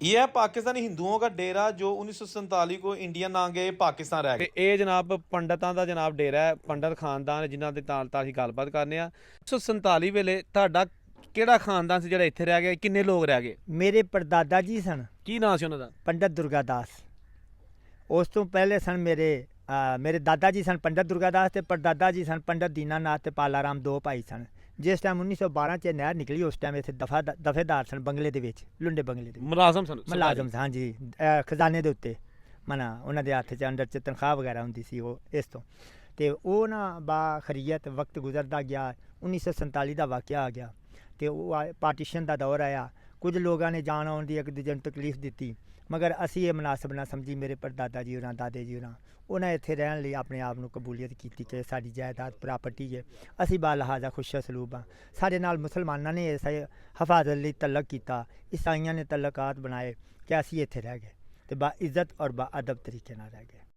ये है पाकिस्तानी हिंदुओं का डेरा जो 1947 को इंडिया ना गए पाकिस्तान रह गए। ਇਹ ਜਨਾਬ ਪੰਡਤਾਂ ਦਾ ਜਨਾਬ ਡੇਰਾ ਹੈ, ਪੰਡਤ ਖਾਨਦਾਨ ਜਿਨ੍ਹਾਂ ਦੇ ਨਾਲ ਤਾਂ ਅਸੀਂ ਗੱਲਬਾਤ ਕਰਨੇ ਆ। 1947 ਵੇਲੇ ਤੁਹਾਡਾ ਕਿਹੜਾ ਖਾਨਦਾਨ ਸੀ ਜਿਹੜਾ ਇੱਥੇ ਰਹਿ ਗਿਆ, ਕਿੰਨੇ ਲੋਕ ਰਹਿ ਗਏ, ਮੇਰੇ ਪੜਦਾਦਾ ਜੀ ਸਨ ਕੀ ਨਾਂ ਸੀ ਉਹਨਾਂ ਦਾ? ਪੰਡਤ ਦੁਰਗਾਦਾਸ। ਉਸ ਤੋਂ ਪਹਿਲੇ ਸਨ ਮੇਰੇ ਦਾਦਾ ਜੀ ਸਨ ਪੰਡਤ ਦੁਰਗਾਦਾਸ ਤੇ ਪੜਦਾਦਾ ਜੀ ਸਨ ਪੰਡਤ ਦੀਨਾਨਾਥ ਤੇ ਪਾਲਾ ਰਾਮ, ਦੋ ਭਾਈ ਸਨ। ਜਿਸ ਟਾਈਮ 1912 'ਚ ਨਹਿਰ ਨਿਕਲੀ ਉਸ ਟਾਈਮ ਇੱਥੇ ਦਫੇਦਾਰ ਸਨ ਬੰਗਲੇ ਦੇ ਵਿੱਚ, ਲੁੰਡੇ ਬੰਗਲੇ ਦੇ ਵਿੱਚ ਮੁਲਾਜ਼ਮ ਸਨ, ਮੁਲਾਜ਼ਮ ਸਨ। ਹਾਂਜੀ, ਖਜ਼ਾਨੇ ਦੇ ਉੱਤੇ ਮਨਾ ਉਹਨਾਂ ਦੇ ਹੱਥ 'ਚ ਅੰਡਰ 'ਚ ਤਨਖਾਹ ਵਗੈਰਾ ਹੁੰਦੀ ਸੀ ਉਹ ਇਸ ਤੋਂ। ਅਤੇ ਉਹ ਨਾ ਬਾਖਰੀਅਤ ਵਕਤ ਗੁਜ਼ਰਦਾ ਗਿਆ, 1947 ਦਾ ਵਾਕਿਆ ਆ ਗਿਆ ਅਤੇ ਉਹ ਪਾਰਟੀਸ਼ਨ ਦਾ ਦੌਰ ਆਇਆ। ਕੁਝ ਲੋਕਾਂ ਨੇ ਜਾਣ ਆਉਣ ਦੀ ਇੱਕ ਦੂਜੇ ਨੂੰ ਤਕਲੀਫ ਦਿੱਤੀ, ਮਗਰ ਅਸੀਂ ਇਹ ਮੁਨਾਸਬ ਨਾ ਸਮਝੀ। ਮੇਰੇ ਪੜਦਾਦਾ ਜੀ ਹੋਰਾਂ, ਦਾਦੇ ਜੀ ਹੋਰਾਂ, ਉਹਨਾਂ ਇੱਥੇ ਰਹਿਣ ਲਈ ਆਪਣੇ ਆਪ ਨੂੰ ਕਬੂਲੀਅਤ ਕੀਤੀ ਕਿ ਸਾਡੀ ਜਾਇਦਾਦ ਪ੍ਰਾਪਰਟੀ ਹੈ, ਅਸੀਂ ਬਾਲਹਾਜ਼ਾ ਖੁਸ਼ ਸਲੂਬ ਹਾਂ। ਸਾਡੇ ਨਾਲ ਮੁਸਲਮਾਨਾਂ ਨੇ ਇਸ ਹਿਫਾਜ਼ਤ ਲਈ ਤਲਕ ਕੀਤਾ, ਈਸਾਈਆਂ ਨੇ ਤਲਕਾਤ ਬਣਾਏ ਕਿ ਅਸੀਂ ਇੱਥੇ ਰਹਿ ਗਏ ਅਤੇ ਬਾ ਇੱਜ਼ਤ ਔਰ ਬਾ ਅਦਬ ਤਰੀਕੇ ਨਾਲ ਰਹਿ ਗਏ।